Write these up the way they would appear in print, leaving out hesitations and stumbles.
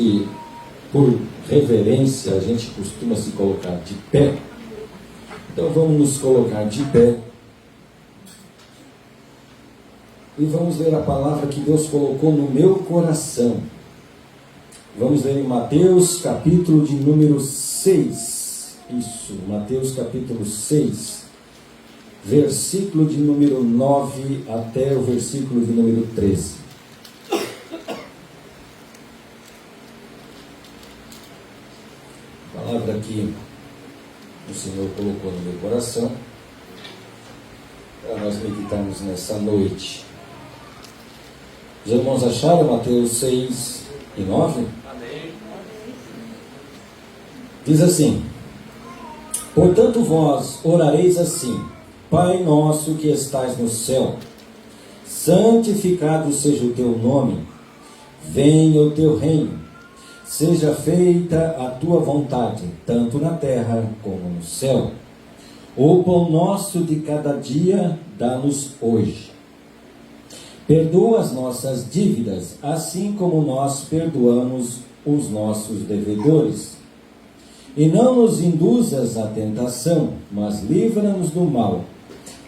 que, por reverência, a gente costuma se colocar de pé. Então vamos nos colocar de pé e vamos ler a palavra que Deus colocou no meu coração. Vamos ler em Mateus capítulo de número 6. Isso, Mateus capítulo 6, versículo de número 9 até o versículo de número 13. A palavra que o Senhor colocou no meu coração para nós meditarmos nessa noite. Os irmãos acharam Mateus 6 e 9? Amém. Diz assim: portanto vós orareis assim: Pai nosso que estais no céu, santificado seja o teu nome, venha o teu reino, seja feita a tua vontade, tanto na terra como no céu. O pão nosso de cada dia dá-nos hoje. Perdoa as nossas dívidas, assim como nós perdoamos os nossos devedores. E não nos induzas à tentação, mas livra-nos do mal,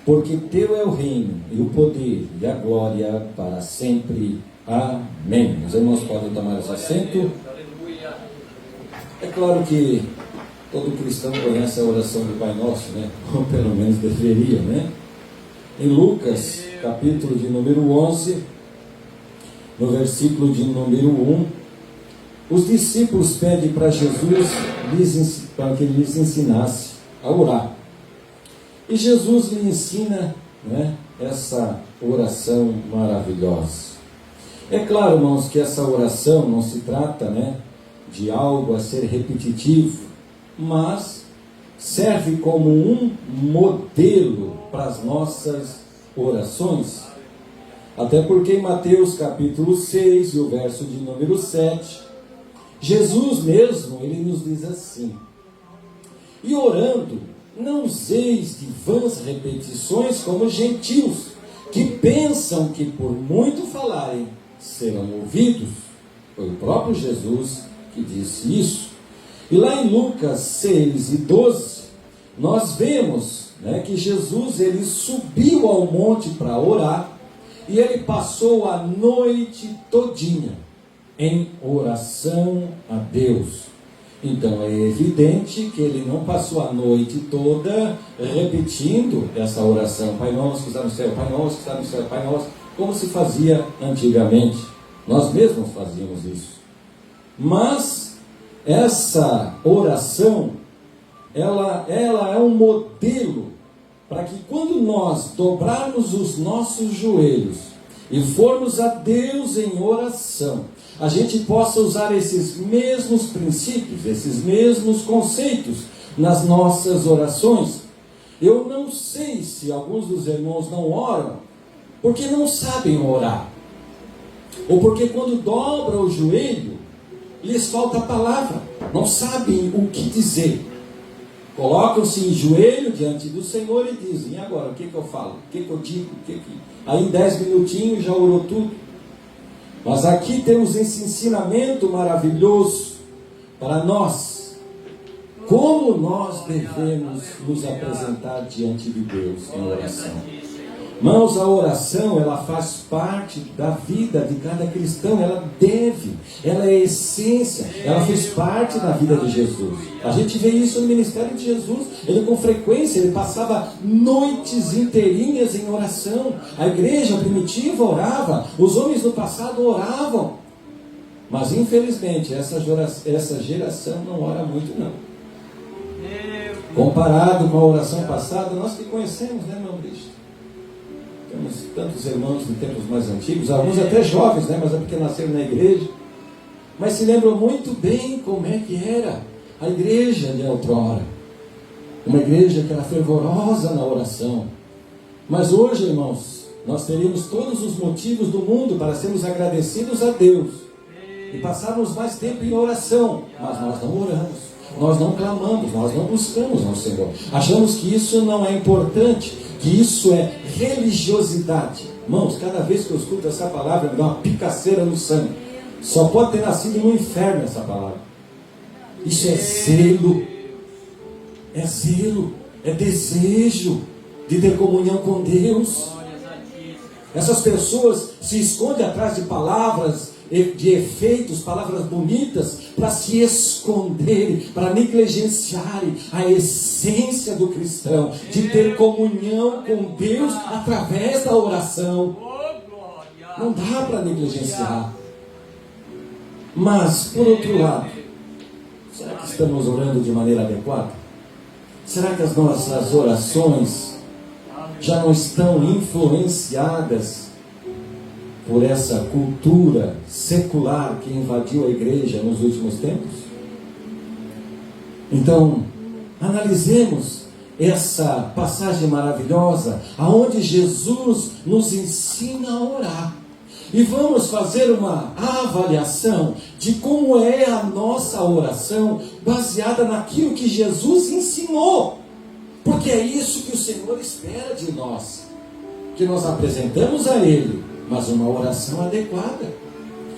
porque teu é o reino, e o poder, e a glória para sempre. Amém. Os irmãos podem tomar esse assento. É claro que todo cristão conhece a oração do Pai Nosso, né? Ou pelo menos deveria, né? Em Lucas, capítulo de número 11, no versículo de número 1, os discípulos pedem para Jesus para que ele lhes ensinasse a orar. E Jesus lhe ensina, né, essa oração maravilhosa. É claro, irmãos, que essa oração não se trata, né, de algo a ser repetitivo, mas serve como um modelo para as nossas orações. Até porque em Mateus capítulo 6 e o verso de número 7, Jesus mesmo, ele nos diz assim: e orando, não useis de vãs repetições como gentios, que pensam que por muito falarem serão ouvidos. Foi o próprio Jesus que disse isso. E lá em Lucas 6 e 12, nós vemos, né, que Jesus ele subiu ao monte para orar, e ele passou a noite todinha em oração a Deus. Então é evidente que ele não passou a noite toda repetindo essa oração: Pai nosso que está no céu, Pai nosso que está no céu, Pai nosso, como se fazia antigamente. Nós mesmos fazíamos isso. Mas essa oração, ela é um modelo para que quando nós dobrarmos os nossos joelhos e formos a Deus em oração, a gente possa usar esses mesmos princípios, esses mesmos conceitos nas nossas orações. Eu não sei se alguns dos irmãos não oram porque não sabem orar, ou porque quando dobra o joelho lhes falta a palavra, não sabem o que dizer. Colocam-se em joelho diante do Senhor e dizem: e agora, o que eu falo? O que eu digo? Aí em 10 minutinhos já orou tudo. Mas aqui temos esse ensinamento maravilhoso para nós. Como nós devemos nos apresentar diante de Deus em oração. Irmãos, a oração, ela faz parte da vida de cada cristão. Ela é essência, ela fez parte da vida de Jesus. A gente vê isso no ministério de Jesus. Ele com frequência, ele passava noites inteirinhas em oração. A igreja primitiva orava, os homens do passado oravam. Mas infelizmente essa geração não ora muito não. Comparado com a oração passada, nós que conhecemos, né, meu Cristo? Temos tantos irmãos de tempos mais antigos, alguns até jovens, né, mas é porque nasceram na igreja, mas se lembram muito bem como é que era a igreja de outrora. Uma igreja que era fervorosa na oração. Mas hoje, irmãos, nós teríamos todos os motivos do mundo para sermos agradecidos a Deus e passarmos mais tempo em oração, mas nós não oramos, nós não clamamos, nós não buscamos ao Senhor. Achamos que isso não é importante, que isso é religiosidade. Irmãos, cada vez que eu escuto essa palavra, me dá uma picaceira no sangue. Só pode ter nascido no inferno essa palavra. Isso é zelo. É zelo. É desejo de ter comunhão com Deus. Essas pessoas se escondem atrás de palavras, de efeitos, palavras bonitas, para se esconderem, para negligenciarem a essência do cristão, de ter comunhão com Deus através da oração. Não dá para negligenciar. Mas, por outro lado, será que estamos orando de maneira adequada? Será que as nossas orações já não estão influenciadas por essa cultura secular que invadiu a igreja nos últimos tempos? Então, analisemos essa passagem maravilhosa, aonde Jesus nos ensina a orar. E vamos fazer uma avaliação de como é a nossa oração, baseada naquilo que Jesus ensinou. Porque é isso que o Senhor espera de nós, que nós apresentamos a Ele, mas uma oração adequada,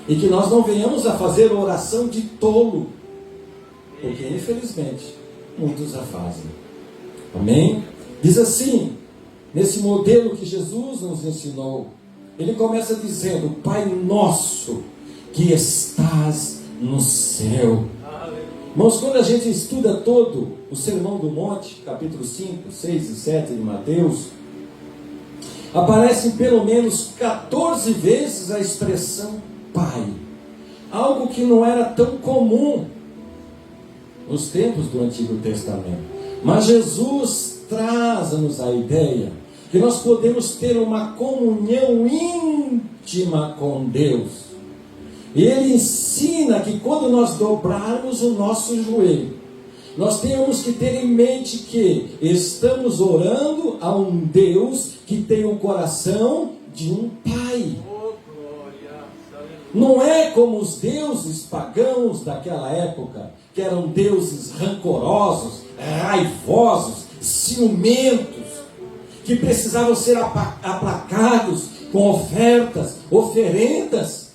e que nós não venhamos a fazer oração de tolo, porque infelizmente muitos a fazem. Amém? Diz assim, nesse modelo que Jesus nos ensinou, ele começa dizendo: Pai nosso que estás no céu. Irmãos, quando a gente estuda todo o Sermão do Monte, capítulo 5, 6 e 7 de Mateus, aparecem pelo menos 14 vezes a expressão Pai. Algo que não era tão comum nos tempos do Antigo Testamento. Mas Jesus traz-nos a ideia que nós podemos ter uma comunhão íntima com Deus. E Ele ensina que quando nós dobrarmos o nosso joelho, nós temos que ter em mente que estamos orando a um Deus que tem o coração de um Pai. Não é como os deuses pagãos daquela época, que eram deuses rancorosos, raivosos, ciumentos, que precisavam ser aplacados com oferendas,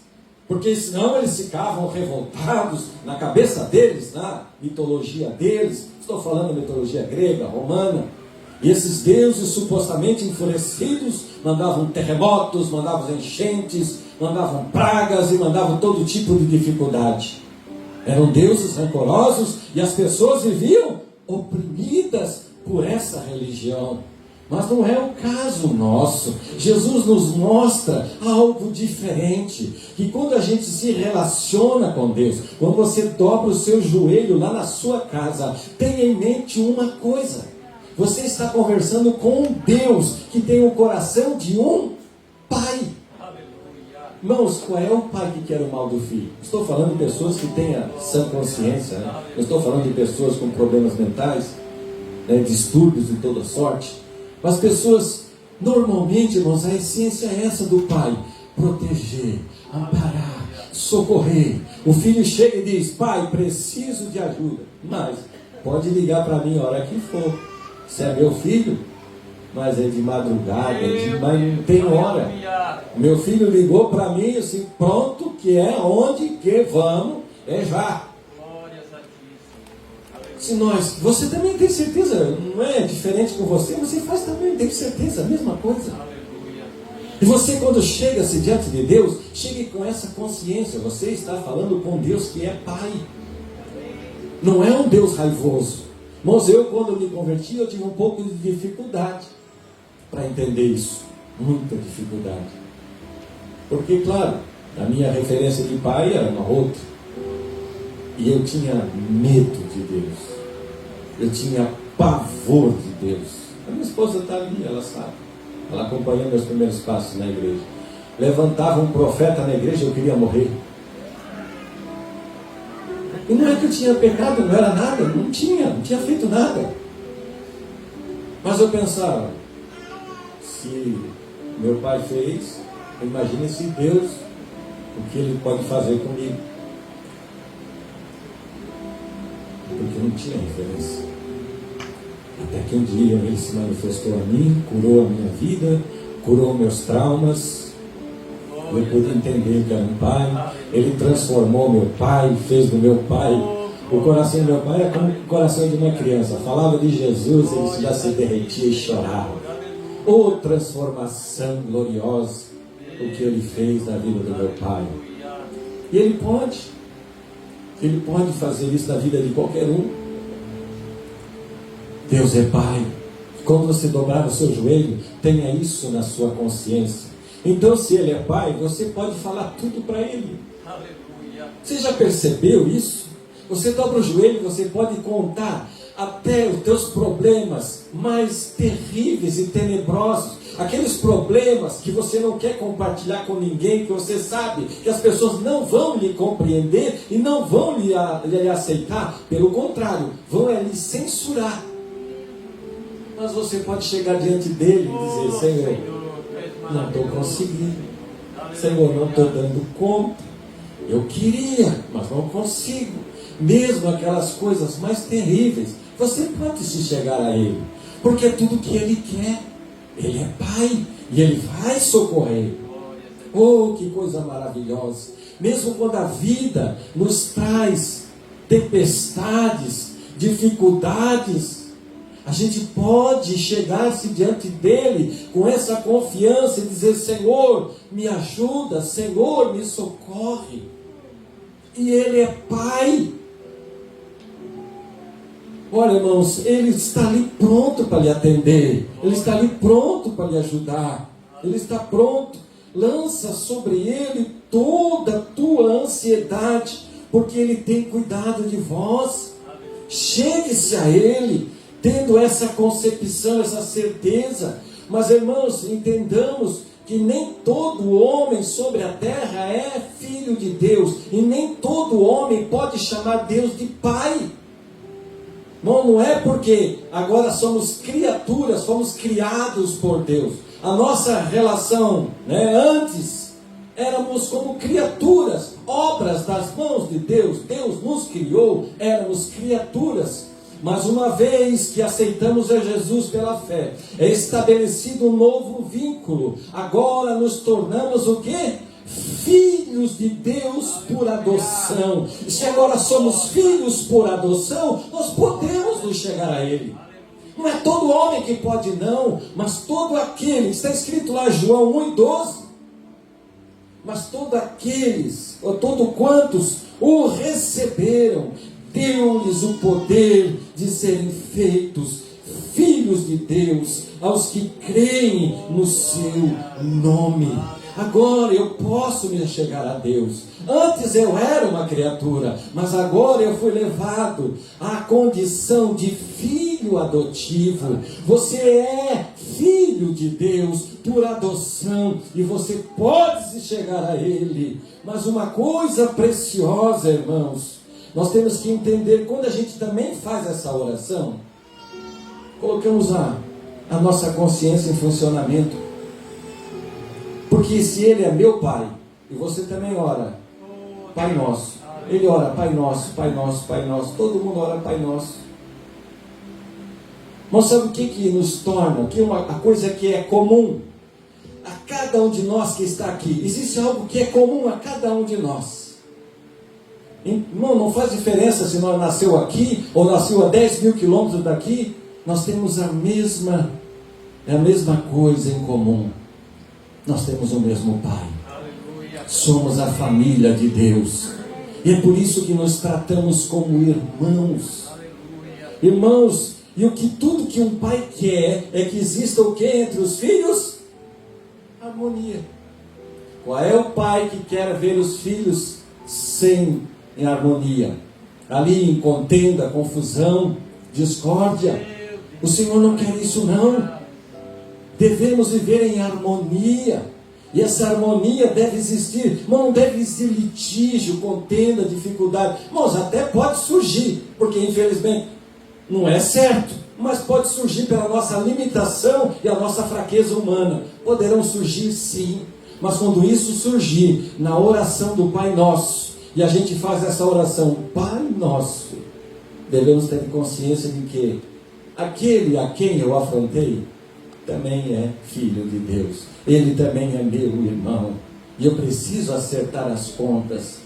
porque senão eles ficavam revoltados na cabeça deles, na mitologia deles. Estou falando da mitologia grega, romana. E esses deuses supostamente enfurecidos mandavam terremotos, mandavam enchentes, mandavam pragas e mandavam todo tipo de dificuldade. Eram deuses rancorosos e as pessoas viviam oprimidas por essa religião. Mas não é o caso nosso. Jesus nos mostra algo diferente. Que quando a gente se relaciona com Deus, quando você dobra o seu joelho lá na sua casa, tenha em mente uma coisa: você está conversando com um Deus que tem o coração de um Pai. Irmãos, qual é o pai que quer o mal do filho? Estou falando de pessoas que têm a sã consciência, né? Eu estou falando de pessoas com problemas mentais, né? Distúrbios de toda sorte. Mas pessoas, normalmente, irmãos, a essência é essa do pai: proteger, amparar, socorrer. O filho chega e diz: Pai, preciso de ajuda. Mas pode ligar para mim a hora que for. Você é meu filho? Mas é de madrugada, mas não tem hora. Meu filho ligou para mim assim: pronto, que é onde que vamos, é já. Se você também tem certeza, não é diferente com você faz também, tem certeza, a mesma coisa. E você, quando chega-se diante de Deus, chegue com essa consciência: você está falando com Deus que é Pai. Não é um Deus raivoso. Irmãos, quando me converti, eu tive um pouco de dificuldade para entender isso. Muita dificuldade. Porque, claro, a minha referência de pai era uma outra. E eu tinha medo de Deus. Eu tinha pavor de Deus. A minha esposa está ali, ela sabe. Ela acompanhou meus primeiros passos na igreja. Levantava um profeta na igreja, eu queria morrer. E não é que eu tinha pecado, não era nada, não tinha feito nada. Mas eu pensava: se meu pai fez, imagine se Deus, o que Ele pode fazer comigo. Porque eu não tinha referência. Até que um dia Ele se manifestou a mim, curou a minha vida, curou meus traumas. Eu pude entender que era um pai. Ele transformou meu pai, fez do meu pai. O coração do meu pai era como o coração de uma criança. Falava de Jesus, ele já se derretia e chorava. Oh, transformação gloriosa, o que ele fez na vida do meu pai. E ele pode fazer isso na vida de qualquer um. Deus é Pai. Quando você dobrar o seu joelho, tenha isso na sua consciência. Então, se Ele é Pai, você pode falar tudo para Ele. Você já percebeu isso? Você dobra o joelho, você pode contar até os teus problemas mais terríveis e tenebrosos. Aqueles problemas que você não quer compartilhar com ninguém, que você sabe que as pessoas não vão lhe compreender e não vão lhe aceitar. Pelo contrário, vão lhe censurar. Mas você pode chegar diante dele e dizer: Senhor, não estou conseguindo. Senhor, não estou dando conta. Eu queria, mas não consigo. Mesmo aquelas coisas mais terríveis, você pode se chegar a Ele, porque é tudo que Ele quer. Ele é Pai e Ele vai socorrer. Oh, que coisa maravilhosa! Mesmo quando a vida nos traz tempestades, dificuldades, a gente pode chegar-se diante dele com essa confiança e dizer: Senhor, me ajuda, Senhor, me socorre. E Ele é Pai. Olha, irmãos, Ele está ali pronto para lhe atender. Ele está ali pronto para lhe ajudar. Ele está pronto. Lança sobre Ele toda a tua ansiedade, porque Ele tem cuidado de vós. Chegue-se a Ele, tendo essa concepção, essa certeza. Mas, irmãos, entendamos que nem todo homem sobre a terra é filho de Deus. E nem todo homem pode chamar Deus de Pai. Não é porque agora somos criaturas, fomos criados por Deus. A nossa relação, antes éramos como criaturas, obras das mãos de Deus. Deus nos criou, éramos criaturas. Mas uma vez que aceitamos a Jesus pela fé, é estabelecido um novo vínculo. Agora nos tornamos o quê? Filhos de Deus por adoção. E se agora somos filhos por adoção, nós podemos nos chegar a Ele. Não é todo homem que pode não, mas todo aquele, está escrito lá João 1:12, mas todo aqueles, ou todo quantos o receberam, deu-lhes o poder de serem feitos filhos de Deus, aos que creem no seu nome. Agora eu posso me chegar a Deus. Antes eu era uma criatura, mas agora eu fui levado à condição de filho adotivo. Você é filho de Deus por adoção e você pode se chegar a Ele. Mas uma coisa preciosa, irmãos, nós temos que entender, quando a gente também faz essa oração, colocamos a nossa consciência em funcionamento. Porque se Ele é meu Pai, e você também ora, Pai Nosso. Ele ora, Pai Nosso, Pai Nosso, Pai Nosso. Todo mundo ora, Pai Nosso. Mas sabe o que nos torna? A coisa que é comum a cada um de nós que está aqui. Existe algo que é comum a cada um de nós. Irmão, não faz diferença se nós nasceu aqui ou nasceu a 10 mil quilômetros daqui. Nós temos a mesma coisa em comum. Nós temos o mesmo Pai. Aleluia. Somos a família de Deus. E é por isso que nos tratamos como irmãos. Aleluia. Irmãos, e tudo que um pai quer é que exista o que entre os filhos? Harmonia. Qual é o pai que quer ver os filhos em harmonia? Ali em contenda, confusão, discórdia. O Senhor não quer isso não. Devemos viver em harmonia. E essa harmonia deve existir. Não deve existir litígio, contenda, dificuldade. Mas até pode surgir, porque infelizmente não é certo, mas pode surgir pela nossa limitação e a nossa fraqueza humana. Poderão surgir sim. Mas quando isso surgir na oração do Pai Nosso, e a gente faz essa oração, Pai Nosso, devemos ter consciência de que aquele a quem eu afrontei também é filho de Deus. Ele também é meu irmão. E eu preciso acertar as contas.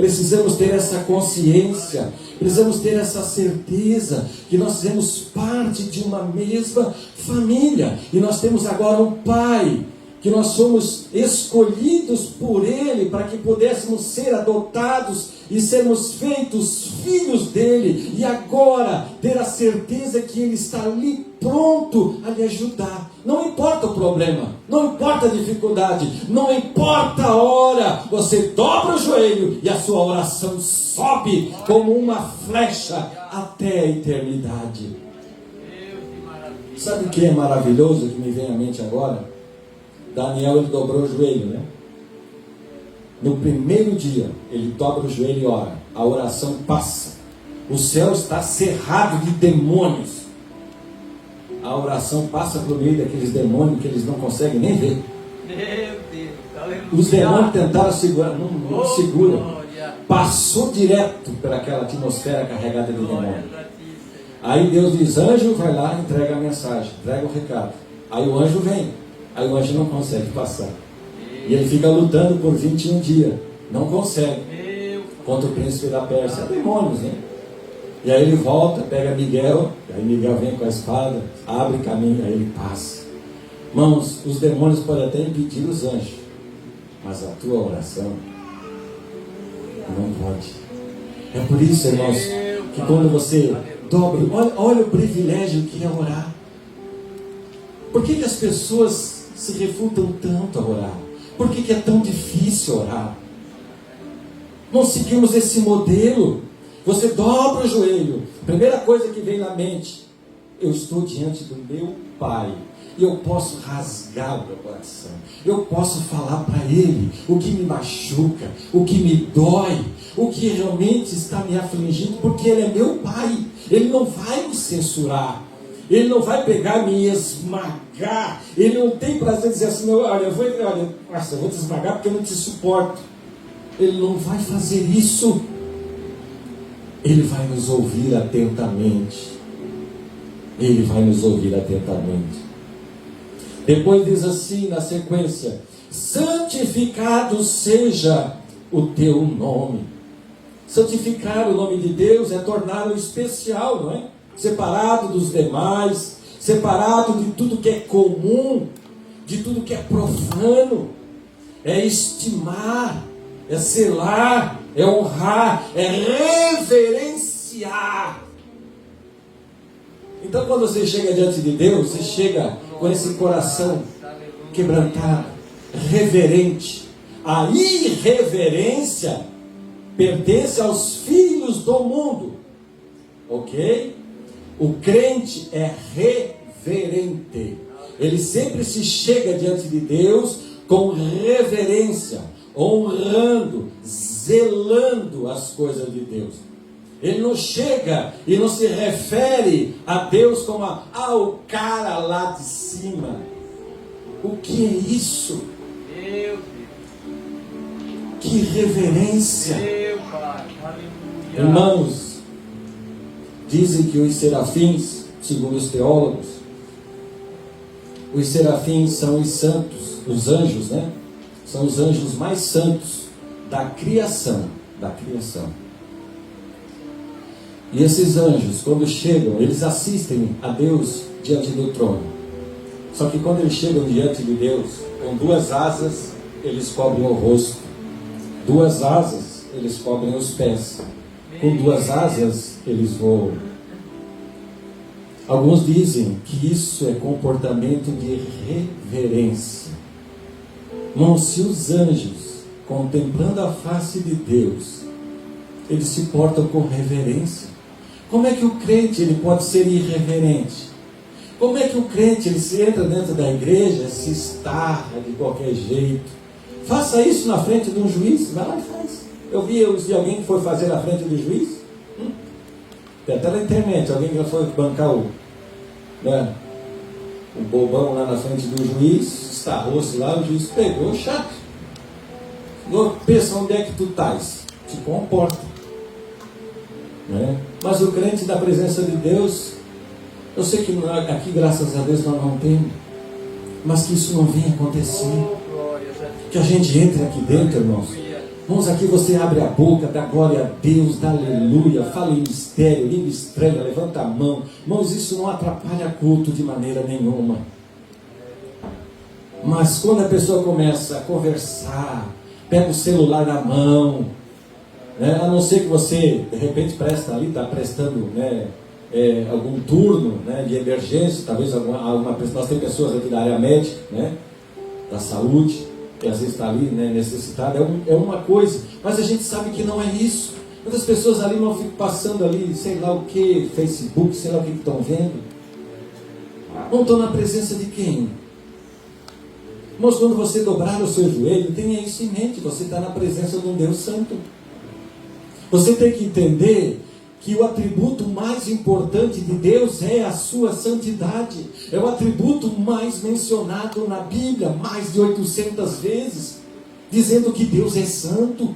Precisamos ter essa consciência, precisamos ter essa certeza que nós fazemos parte de uma mesma família. E nós temos agora um Pai, que nós somos escolhidos por Ele para que pudéssemos ser adotados e sermos feitos filhos dEle. E agora ter a certeza que Ele está ali pronto a lhe ajudar. Não importa o problema, não importa a dificuldade, não importa a hora, você dobra o joelho e a sua oração sobe como uma flecha até a eternidade. Sabe o que é maravilhoso que me vem à mente agora? Daniel, ele dobrou o joelho, né? No primeiro dia, ele dobra o joelho e ora. A oração passa. O céu está cerrado de demônios. A oração passa por meio daqueles demônios que eles não conseguem nem ver. Meu Deus, aleluia. Os demônios tentaram segurar, não seguram. Passou direto por aquela atmosfera carregada de demônio. Aí Deus diz, anjo, vai lá, entrega a mensagem, entrega o recado. Aí o anjo vem. Aí o anjo não consegue passar. E ele fica lutando por 21 dias. Não consegue. Contra o príncipe da Pérsia. É demônios, né? E aí ele volta, pega Miguel. Aí Miguel vem com a espada, abre caminho, aí ele passa. Irmãos, os demônios podem até impedir os anjos, mas a tua oração não pode. É por isso, irmãos, que quando você dobra, olha o privilégio que é orar. Por que as pessoas se refutam tanto a orar? Por que é tão difícil orar? Não seguimos esse modelo. Você dobra o joelho. Primeira coisa que vem na mente: eu estou diante do meu Pai. E eu posso rasgar o meu coração. Eu posso falar para Ele o que me machuca, o que me dói, o que realmente está me afligindo, porque Ele é meu Pai. Ele não vai me censurar. Ele não vai pegar e me esmagar. Ele não tem prazer em dizer assim, olha, eu vou te esmagar porque eu não te suporto. Ele não vai fazer isso. Ele vai nos ouvir atentamente. Ele vai nos ouvir atentamente. Depois diz assim na sequência: santificado seja o teu nome. Santificar o nome de Deus é torná-lo especial, não é? Separado dos demais, separado de tudo que é comum, de tudo que é profano. É estimar, é selar, é honrar, é reverenciar. Então quando você chega diante de Deus, você chega com esse coração quebrantado, reverente. A irreverência pertence aos filhos do mundo, ok? O crente é reverente. Ele sempre se chega diante de Deus com reverência, honrando, zelando as coisas de Deus. Ele não chega e não se refere a Deus como o cara lá de cima. O que é isso? Meu Deus. Que reverência. Meu Pai. Aleluia. Irmãos, dizem que os serafins, segundo os teólogos, os serafins são os santos, os anjos, né? São os anjos mais santos da criação. E esses anjos, quando chegam, eles assistem a Deus diante do trono. Só que quando eles chegam diante de Deus, com duas asas, eles cobrem o rosto. Duas asas, eles cobrem os pés. Com duas asas, eles voam. Alguns dizem que isso é comportamento de reverência. Não, se os anjos, contemplando a face de Deus, eles se portam com reverência, como é que o crente ele pode ser irreverente? Como é que o crente ele se entra dentro da igreja, se estarra de qualquer jeito? Faça isso na frente de um juiz, vai lá e faz. Eu vi de alguém que foi fazer na frente do juiz. Tem até na internet, alguém que foi bancar o bobão lá na frente do juiz, estarrou-se lá, o juiz pegou, chato. Pensa onde é que tu estás, te comporta. Mas o crente da presença de Deus, eu sei que aqui, graças a Deus, nós não temos, mas que isso não venha acontecer. Que a gente entre aqui dentro, irmãos, Irmãos, aqui você abre a boca, dá glória a Deus, dá aleluia, fala em mistério, língua estranha, levanta a mão. Irmãos, isso não atrapalha culto de maneira nenhuma. Mas quando a pessoa começa a conversar, pega o celular na mão, né, a não ser que você, de repente, está prestando, né, algum turno, né, de emergência, talvez alguma pessoa, nós temos pessoas aqui da área médica, né, da saúde, que às vezes está ali, né, necessitada, é uma coisa, mas a gente sabe que não é isso. Muitas pessoas ali não ficam passando ali, sei lá o que, Facebook, sei lá o que estão vendo. Não estão na presença de quem? Mas quando você dobrar o seu joelho, tenha isso em mente, você está na presença de um Deus Santo. Você tem que entender que o atributo mais importante de Deus é a sua santidade. É o atributo mais mencionado na Bíblia, mais de 800 vezes, dizendo que Deus é santo.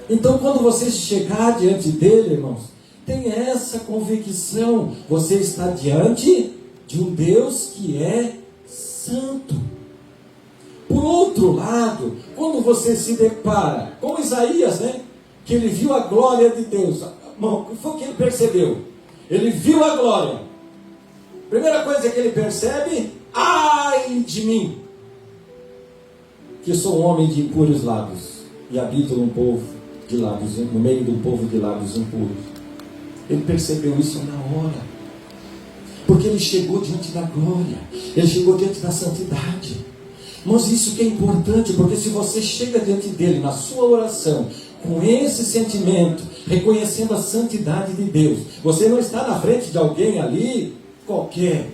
Então, quando você chegar diante dele, irmãos, tenha essa convicção. Você está diante de um Deus que é santo. Por outro lado, quando você se depara com Isaías, né, que ele viu a glória de Deus, o que foi que ele percebeu? Ele viu a glória. Primeira coisa que ele percebe: ai de mim, que sou um homem de impuros lábios e habito num povo de lábios, no meio de um povo de lábios impuros. Ele percebeu isso na hora, porque ele chegou diante da glória, ele chegou diante da santidade. Mas isso que é importante, porque se você chega diante dele na sua oração com esse sentimento, reconhecendo a santidade de Deus, você não está na frente de alguém ali qualquer,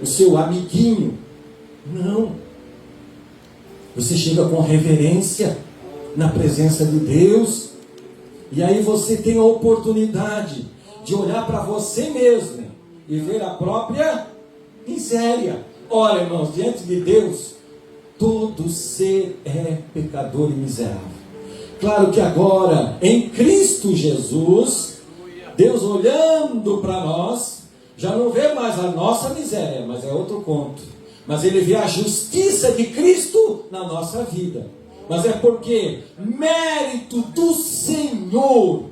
o seu amiguinho, não. Você chega com reverência na presença de Deus, e aí você tem a oportunidade de olhar para você mesmo e ver a própria miséria. Olha, irmãos, diante de Deus, todo ser é pecador e miserável. Claro que agora, em Cristo Jesus, Deus olhando para nós, já não vê mais a nossa miséria, mas é outro conto. Mas Ele vê a justiça de Cristo na nossa vida. Mas é porque mérito do Senhor,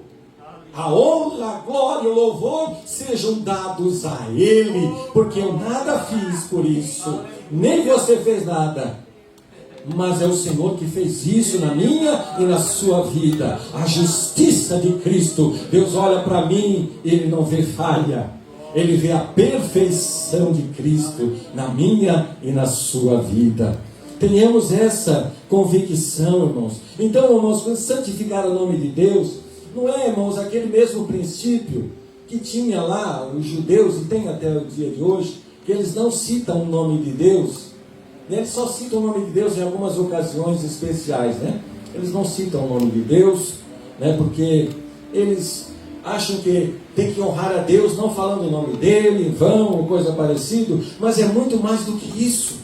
a honra, a glória, o louvor sejam dados a Ele, porque eu nada fiz por isso, nem você fez nada, mas é o Senhor que fez isso na minha e na sua vida. A justiça de Cristo. Deus olha para mim e Ele não vê falha, Ele vê a perfeição de Cristo na minha e na sua vida. Tenhamos essa convicção, irmãos. Então, irmãos, quando santificar o nome de Deus, não é, irmãos, aquele mesmo princípio que tinha lá os judeus, e tem até o dia de hoje, que eles não citam o nome de Deus, né? Eles só citam o nome de Deus em algumas ocasiões especiais, né? Eles não citam o nome de Deus, né? Porque eles acham que tem que honrar a Deus não falando o nome dele em vão ou coisa parecida, mas é muito mais do que isso.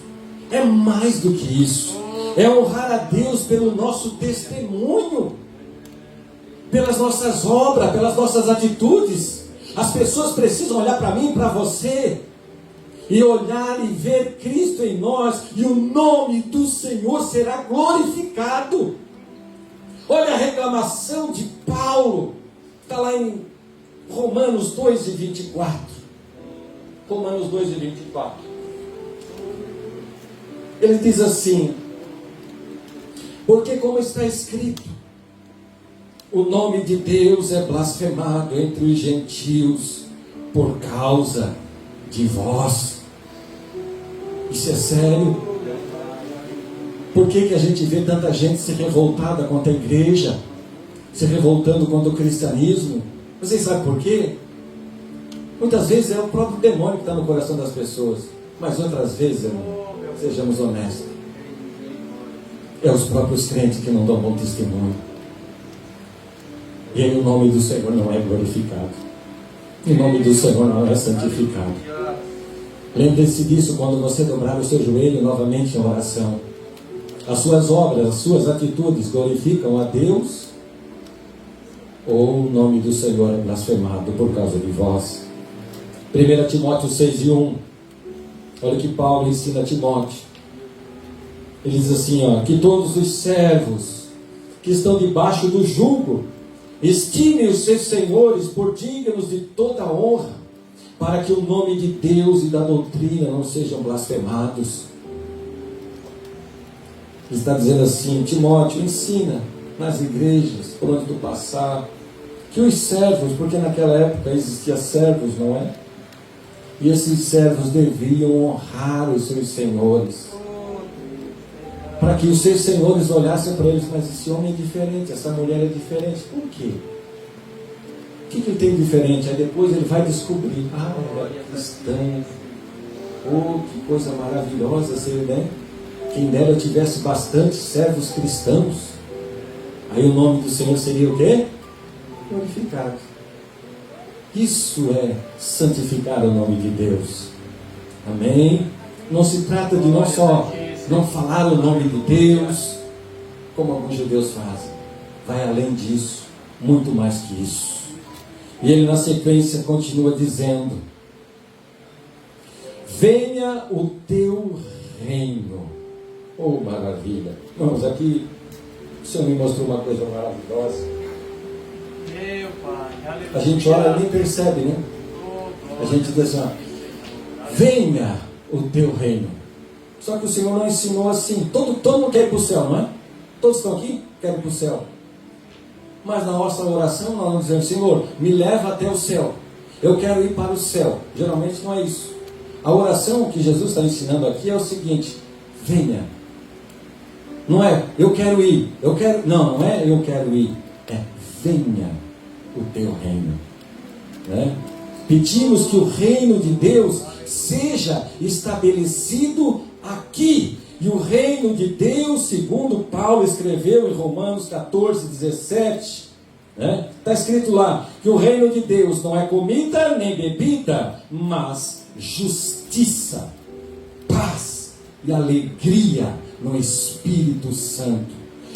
É mais do que isso. É honrar a Deus pelo nosso testemunho, pelas nossas obras, pelas nossas atitudes. As pessoas precisam olhar para mim e para você, e olhar e ver Cristo em nós, e o nome do Senhor será glorificado. Olha a reclamação de Paulo, está lá em Romanos 2:24. Romanos 2:24. Ele diz assim: porque como está escrito, o nome de Deus é blasfemado entre os gentios por causa de vós. Isso é sério. Por que a gente vê tanta gente se revoltada contra a igreja, se revoltando contra o cristianismo? Vocês sabem por quê? Muitas vezes é o próprio demônio que está no coração das pessoas, mas outras vezes, irmão, sejamos honestos, é os próprios crentes que não dão bom testemunho. E aí o nome do Senhor não é glorificado, o nome do Senhor não é santificado. Lembre-se disso quando você dobrar o seu joelho novamente em oração. As suas obras, as suas atitudes glorificam a Deus, ou o nome do Senhor é blasfemado por causa de vós? 1 Timóteo 6:1. Olha o que Paulo ensina a Timóteo. Ele diz assim, ó, que todos os servos que estão debaixo do jugo estimem os seus senhores por dignos de toda honra, para que o nome de Deus e da doutrina não sejam blasfemados. Ele está dizendo assim, Timóteo, ensina nas igrejas, por onde tu passar, que os servos, porque naquela época existia servos, não é? E esses servos deviam honrar os seus senhores, para que os seus senhores olhassem para eles, mas esse homem é diferente, essa mulher é diferente. Por quê? O que ele tem de diferente? Aí depois ele vai descobrir, ela é cristã. Oh, que coisa maravilhosa ser, né? Quem dera tivesse bastante servos cristãos. Aí o nome do Senhor seria o quê? Glorificado. Isso é santificar o nome de Deus. Amém? Não se trata de nós só não falar o nome de Deus, como alguns judeus fazem. Vai além disso, muito mais que isso. E ele na sequência continua dizendo: venha o teu reino. Oh, maravilha. Vamos aqui, o Senhor me mostrou uma coisa maravilhosa. Meu Pai, aleluia. A gente ora e nem percebe, né? A gente diz assim, ó, venha o teu reino. Só que o Senhor não ensinou assim. Todo mundo quer ir para o céu, não é? Todos estão aqui? Querem ir para o céu. Mas na nossa oração nós não dizemos, Senhor, me leva até o céu. Eu quero ir para o céu. Geralmente não é isso. A oração que Jesus está ensinando aqui é o seguinte: venha. Não é, eu quero ir. Não é eu quero ir. É, venha o teu reino. Né? Pedimos que o reino de Deus seja estabelecido aqui. E o reino de Deus, segundo Paulo escreveu em Romanos 14, 17, né? Está escrito lá que o reino de Deus não é comida nem bebida, mas justiça, paz e alegria no Espírito Santo.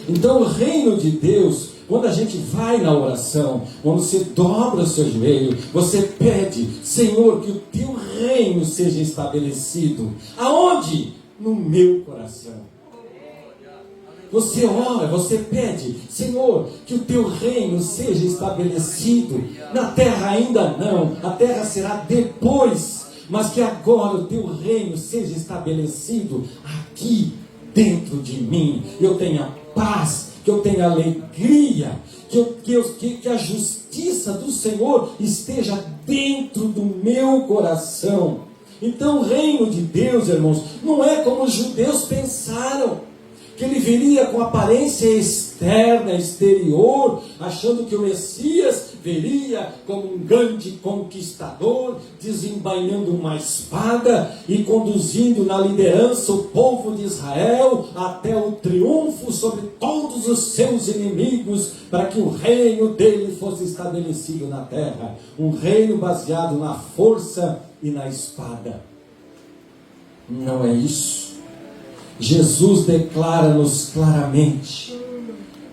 Então o reino de Deus, quando a gente vai na oração, quando você dobra o seu joelho, você pede, Senhor, que o teu reino seja estabelecido. Aonde? No meu coração. Você ora, você pede, Senhor, que o teu reino seja estabelecido. Na terra ainda não, a terra será depois, mas que agora o teu reino seja estabelecido aqui dentro de mim. Eu tenha paz, que eu tenha alegria, que a justiça do Senhor esteja dentro do meu coração. Então o reino de Deus, irmãos, não é como os judeus pensaram, que ele viria com aparência externa, exterior, achando que o Messias viria como um grande conquistador, desembainhando uma espada e conduzindo na liderança o povo de Israel até o triunfo sobre todos os seus inimigos, para que o reino dele fosse estabelecido na terra, um reino baseado na força e na espada. Não é isso. Jesus declara-nos claramente.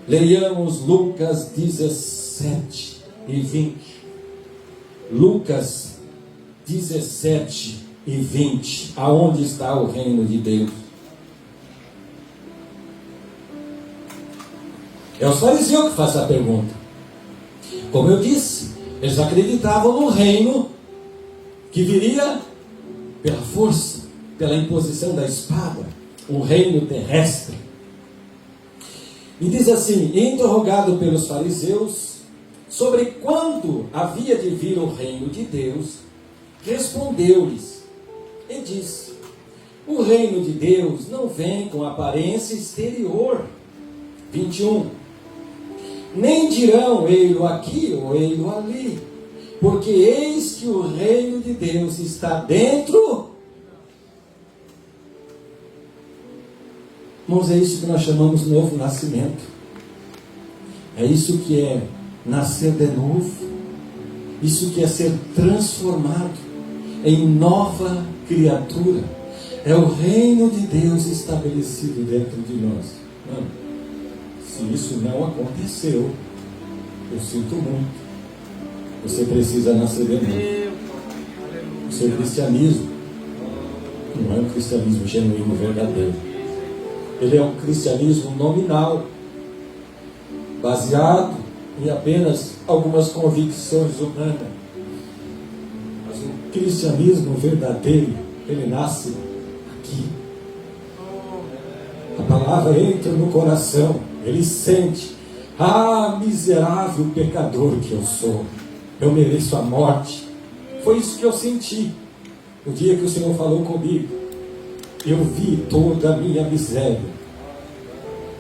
Leiamos Lucas 17 e 20. Lucas 17 e 20. Aonde está o reino de Deus? É o fariseu que faz a pergunta. Como eu disse, eles acreditavam no reino que viria pela força, pela imposição da espada, um reino terrestre. E diz assim, interrogado pelos fariseus sobre quando havia de vir o reino de Deus, respondeu-lhes e disse: o reino de Deus não vem com aparência exterior. 21. Nem dirão ei-lo aqui ou ei-lo ali, porque eis que o reino de Deus está dentro. Irmãos, é isso que nós chamamos de novo nascimento. É isso que é nascer de novo. Isso que é ser transformado em nova criatura. É o reino de Deus estabelecido dentro de nós. Não. Se isso não aconteceu, eu sinto muito. Você precisa nascer de novo. O seu cristianismo não é um cristianismo genuíno, verdadeiro. Ele é um cristianismo nominal, baseado em apenas algumas convicções humanas. Mas o cristianismo verdadeiro, ele nasce aqui. A palavra entra no coração, ele sente: ah, miserável pecador que eu sou, eu mereço a morte. Foi isso que eu senti no dia que o Senhor falou comigo. Eu vi toda a minha miséria,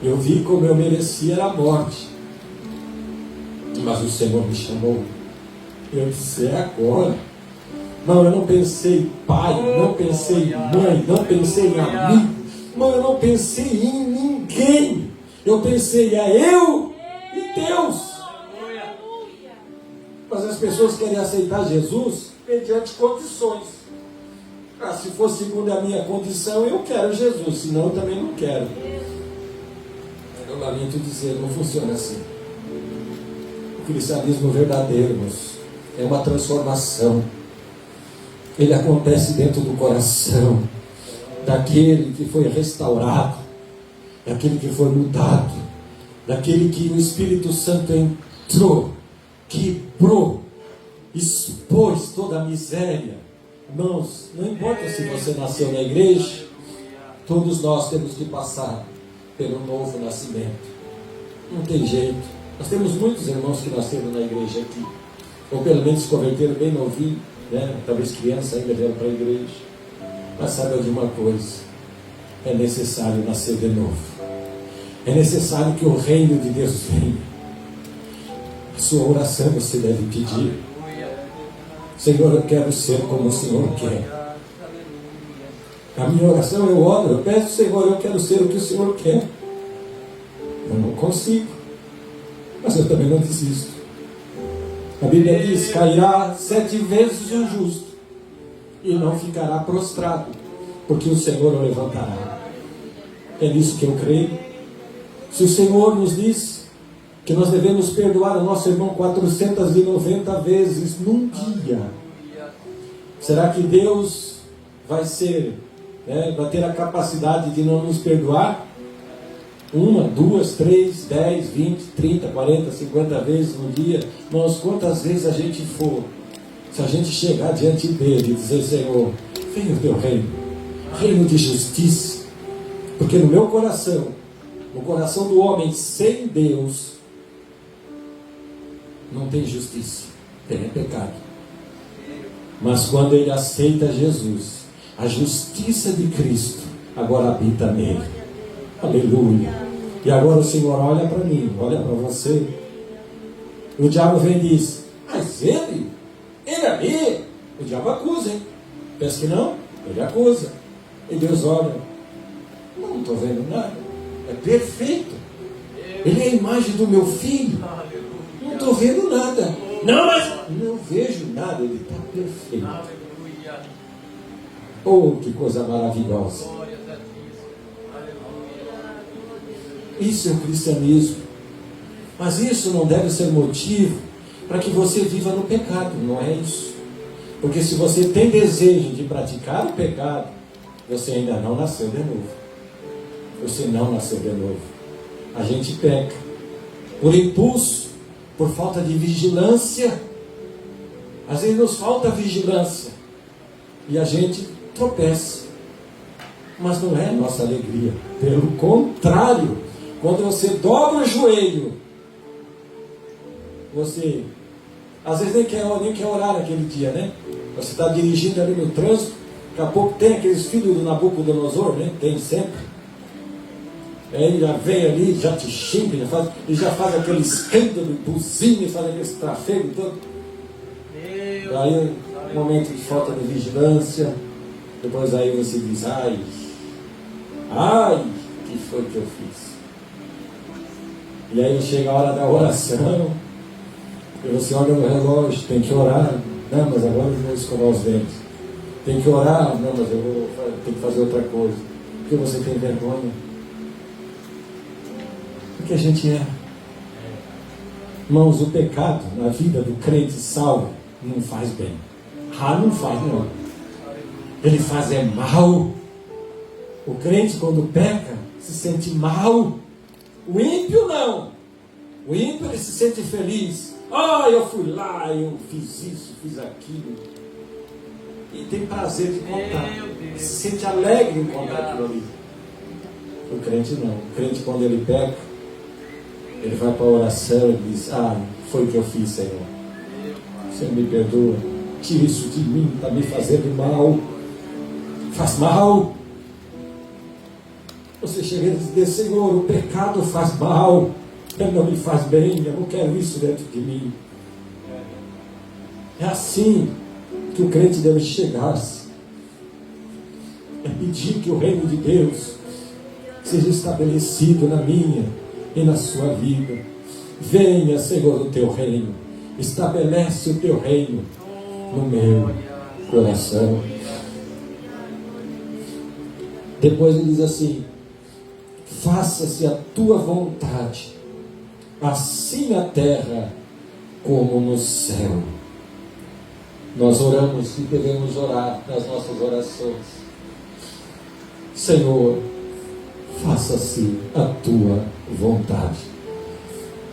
eu vi como eu merecia a morte, mas o Senhor me chamou. Eu disse: é agora. Não, eu não pensei em pai, não pensei em mãe, não pensei em amigo, não, eu não pensei em ninguém. Eu pensei: é eu e Deus. Mas as pessoas querem aceitar Jesus mediante condições. Ah, se for segundo a minha condição, eu quero Jesus, senão eu também não quero. Eu lamento dizer, não funciona assim. O cristianismo verdadeiro, irmãos, é uma transformação. Ele acontece dentro do coração daquele que foi restaurado, daquele que foi mudado, daquele que o Espírito Santo entrou, quebrou, expôs toda a miséria. Irmãos, não importa se você nasceu na igreja, todos nós temos que passar pelo novo nascimento. Não tem jeito. Nós temos muitos irmãos que nasceram na igreja aqui, ou pelo menos se converteram bem novinho, né? Talvez criança ainda vieram para a igreja. Mas sabe de uma coisa: é necessário nascer de novo. É necessário que o reino de Deus venha. A sua oração você deve pedir: Senhor, eu quero ser como o Senhor quer. A minha oração, eu oro, eu peço: Senhor, eu quero ser o que o Senhor quer. Eu não consigo, mas eu também não desisto. A Bíblia diz: cairá 7 vezes o justo e não ficará prostrado, porque o Senhor o levantará. É nisso que eu creio. Se o Senhor nos diz que nós devemos perdoar o nosso irmão 490 vezes num dia, será que Deus vai ter a capacidade de não nos perdoar 1, 2, 3, 10, 20, 30, 40, 50 vezes no dia? Irmãos, quantas vezes a gente for, se a gente chegar diante dele e dizer: Senhor, venha o teu reino, reino de justiça, porque no meu coração, no coração do homem sem Deus, não tem justiça, tem pecado. Mas quando ele aceita Jesus, a justiça de Cristo agora habita nele. Aleluia. E agora o Senhor olha para mim, olha para você. O diabo vem e diz: mas ele ali. O diabo acusa, hein? Pensa que não? Ele acusa. E Deus olha: não estou vendo nada. É perfeito. Ele é a imagem do meu filho. Não estou vendo nada. Não, mas não vejo nada. Ele está perfeito. Oh, que coisa maravilhosa. Isso é o cristianismo. Mas isso não deve ser motivo para que você viva no pecado. Não é isso. Porque se você tem desejo de praticar o pecado, você ainda não nasceu de novo. Você não nasceu de novo. A gente peca por impulso, por falta de vigilância. Às vezes nos falta vigilância e a gente tropeça. Mas não é a nossa alegria. Pelo contrário, quando você dobra o joelho, você às vezes nem quer orar naquele dia, né? Você está dirigindo ali no trânsito, daqui a pouco tem aqueles filhos do Nabucodonosor, né? Tem sempre. Aí ele já vem ali, já te xinga, já faz aquele escândalo, buzina, faz aquele trafego todo. Aí, um momento de falta de vigilância, depois aí você diz: ai, que foi que eu fiz? E aí chega a hora da oração, e você olha no relógio: tem que orar. Não, mas agora eu vou escovar os dentes. Tem que orar. Não, mas eu tenho que fazer outra coisa. Porque você tem vergonha. Porque a gente é. Irmãos, o pecado na vida do crente salvo não faz bem. Não faz não. Ele faz mal. O crente, quando peca, se sente mal. O ímpio não. O ímpio, ele se sente feliz. Ah, eu fui lá, eu fiz isso, fiz aquilo. E tem prazer de contar. Se sente alegre em contar aquilo ali. O crente não. O crente, quando ele peca, ele vai para a oração e diz: ah, foi o que eu fiz, Senhor. Senhor, me perdoa. Tira isso de mim, está me fazendo mal. Faz mal. Você chega e diz: Senhor, o pecado faz mal. Ele não me faz bem, eu não quero isso dentro de mim. É assim que o crente deve chegar-se. É pedir que o reino de Deus seja estabelecido na minha e na sua vida. Venha, Senhor, o teu reino. Estabelece o teu reino no meu coração. Depois ele diz assim: faça-se a tua vontade, assim na terra como no céu. Nós oramos e devemos orar nas nossas orações: Senhor, faça-se a tua vontade.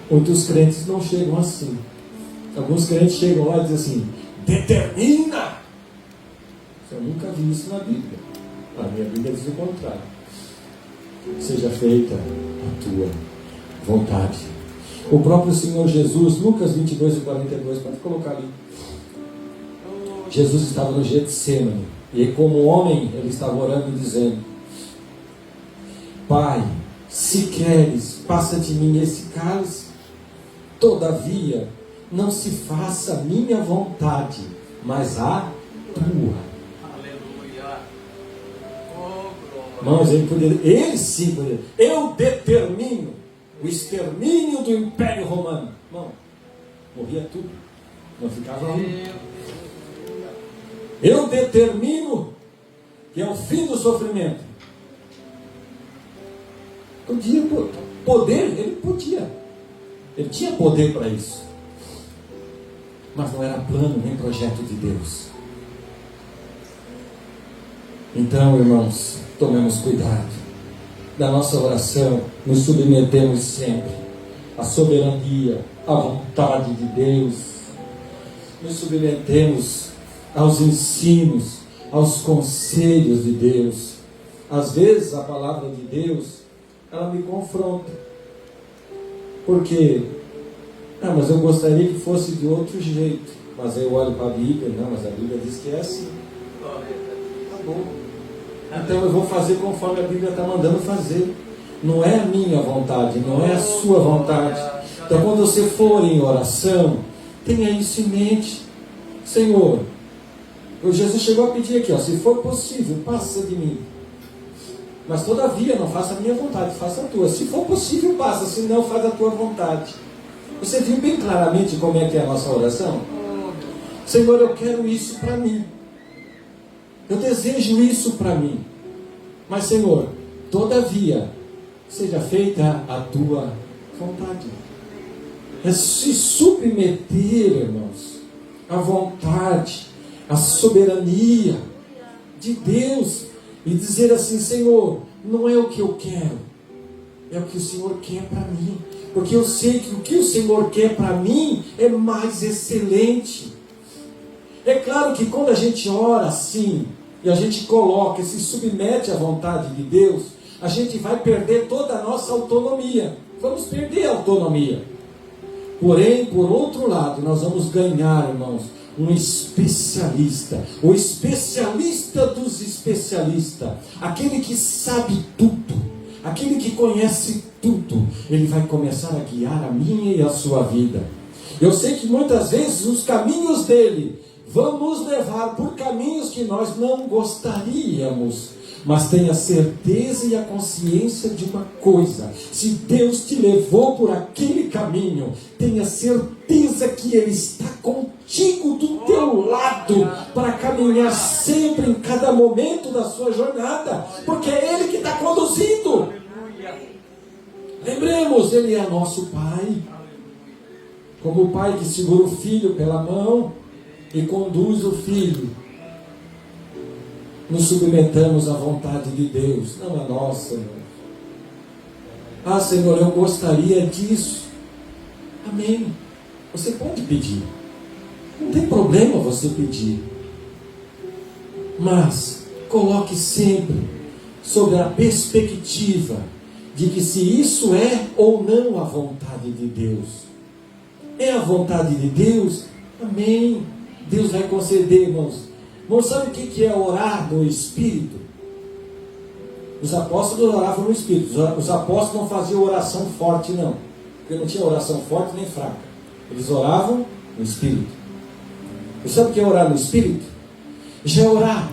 Muitos crentes não chegam assim. Alguns crentes chegam lá e dizem assim: determina. Eu nunca vi isso na Bíblia. A minha Bíblia diz o contrário. Seja feita a tua vontade. O próprio Senhor Jesus, Lucas 22:42, pode colocar ali. Jesus estava no Getsêmani, e como homem ele estava orando e dizendo: Pai, se queres, passa de mim esse cálice. Todavia, não se faça a minha vontade, mas a tua. Aleluia. Irmãos, ele sim poderia. Eu determino o extermínio do Império Romano. Não, morria tudo. Não ficava um. Eu determino que é o fim do sofrimento. Podia, poder, ele podia. Ele tinha poder para isso. Mas não era plano nem projeto de Deus. Então, irmãos, tomemos cuidado. Na nossa oração, nos submetemos sempre à soberania, à vontade de Deus. Nos submetemos aos ensinos, aos conselhos de Deus. Às vezes a palavra de Deus, ela me confronta. Porque, mas eu gostaria que fosse de outro jeito. Mas eu olho para a Bíblia, não, mas a Bíblia diz que é assim. Tá bom. Então eu vou fazer conforme a Bíblia está mandando fazer. Não é a minha vontade, não é a sua vontade. Então quando você for em oração, tenha isso em mente. Senhor, Jesus chegou a pedir aqui, se for possível, passa de mim. Mas todavia, não faça a minha vontade, faça a tua. Se for possível, passa, se não, faz a tua vontade. Você viu bem claramente como é que é a nossa oração? Senhor, eu quero isso para mim. Eu desejo isso para mim. Mas, Senhor, todavia, seja feita a tua vontade. É se submeter, irmãos, à vontade, à soberania de Deus. E dizer assim: Senhor, não é o que eu quero, é o que o Senhor quer para mim. Porque eu sei que o que o Senhor quer para mim é mais excelente. É claro que quando a gente ora assim, e a gente coloca e se submete à vontade de Deus, a gente vai perder toda a nossa autonomia. Vamos perder a autonomia. Porém, por outro lado, nós vamos ganhar, irmãos, um especialista, o especialista dos especialistas, aquele que sabe tudo, aquele que conhece tudo. Ele vai começar a guiar a minha e a sua vida. Eu sei que muitas vezes os caminhos dele vão nos levar por caminhos que nós não gostaríamos. Mas tenha certeza e a consciência de uma coisa: se Deus te levou por aquele caminho, tenha certeza que Ele está contigo do teu lado, para caminhar sempre, em cada momento da sua jornada, porque é Ele que está conduzindo. Lembremos, Ele é nosso Pai, como o pai que segura o filho pela mão e conduz o filho nos submetamos à vontade de Deus, não a nossa, Senhor. Ah, Senhor, eu gostaria disso. Amém. Você pode pedir. Não tem problema você pedir. Mas coloque sempre sobre a perspectiva de que se isso é ou não a vontade de Deus. É a vontade de Deus? Amém. Deus vai conceder, irmãos. Irmãos, sabe o que é orar no Espírito? Os apóstolos oravam no Espírito. Os apóstolos não faziam oração forte, não. Porque não tinha oração forte nem fraca. Eles oravam no Espírito. E sabe o que é orar no Espírito? Já é orar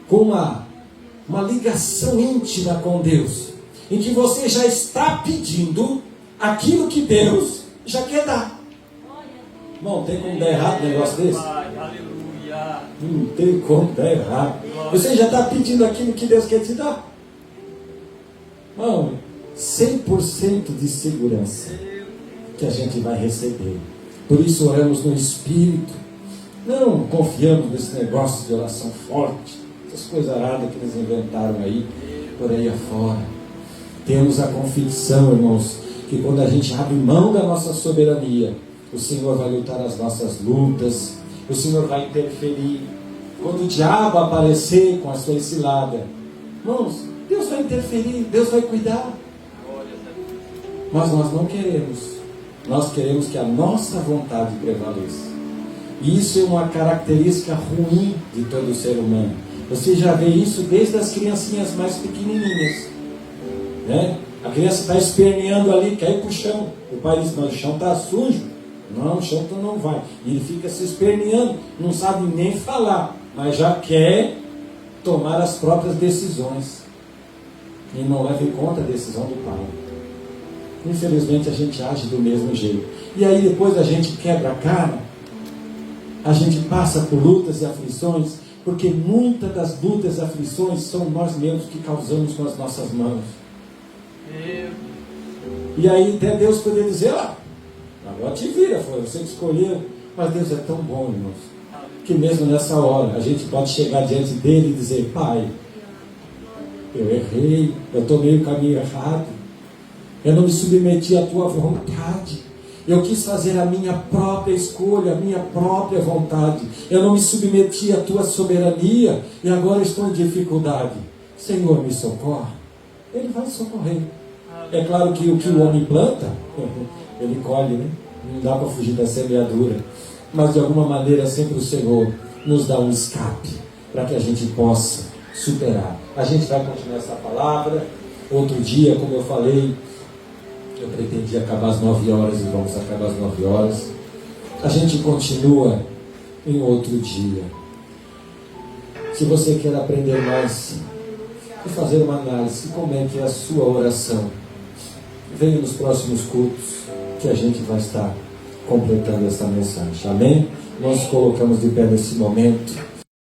com uma ligação íntima com Deus, em que você já está pedindo aquilo que Deus já quer dar. Não tem como dar errado um negócio desse? Aleluia. Não tem como dar errado. Você já está pedindo aquilo que Deus quer te dar. Não, 100% de segurança que a gente vai receber. Por isso oramos no Espírito. Não confiamos nesse negócio de oração forte, essas coisas aradas que eles inventaram aí, por aí afora. Temos a convicção, irmãos, que quando a gente abre mão da nossa soberania, o Senhor vai lutar as nossas lutas, o Senhor vai interferir. Quando o diabo aparecer com a sua cilada, irmãos, Deus vai interferir, Deus vai cuidar. Mas nós não queremos. Nós queremos que a nossa vontade prevaleça. E isso é uma característica ruim de todo ser humano. Você já vê isso desde as criancinhas mais pequenininhas, né? A criança está esperneando ali, quer ir para o chão. O pai diz, mas o chão está sujo. Não, o chão não vai. E ele fica se esperneando, não sabe nem falar, mas já quer tomar as próprias decisões. E não leva em conta a decisão do pai. Infelizmente a gente age do mesmo jeito. E aí depois a gente quebra a cara, a gente passa por lutas e aflições, porque muitas das lutas e aflições são nós mesmos que causamos com as nossas mãos. E aí até Deus poderia dizer, agora te vira, foi você que escolheu. Mas Deus é tão bom, irmãos, que mesmo nessa hora a gente pode chegar diante dele e dizer, Pai, eu errei, eu tomei o caminho errado, eu não me submeti à tua vontade, eu quis fazer a minha própria escolha, a minha própria vontade, eu não me submeti à tua soberania e agora estou em dificuldade. Senhor, me socorre. Ele vai socorrer. É claro que o que o homem planta, ele colhe, né? Não dá para fugir da semeadura, mas de alguma maneira sempre o Senhor nos dá um escape para que a gente possa superar. A gente vai continuar essa palavra outro dia, como eu falei. Eu pretendi acabar às 9 horas e vamos acabar às 9 horas. A gente continua em outro dia. Se você quer aprender mais e fazer uma análise, como é que é a sua oração, venha nos próximos cultos que a gente vai estar completando essa mensagem. Amém? Nós nos colocamos de pé nesse momento.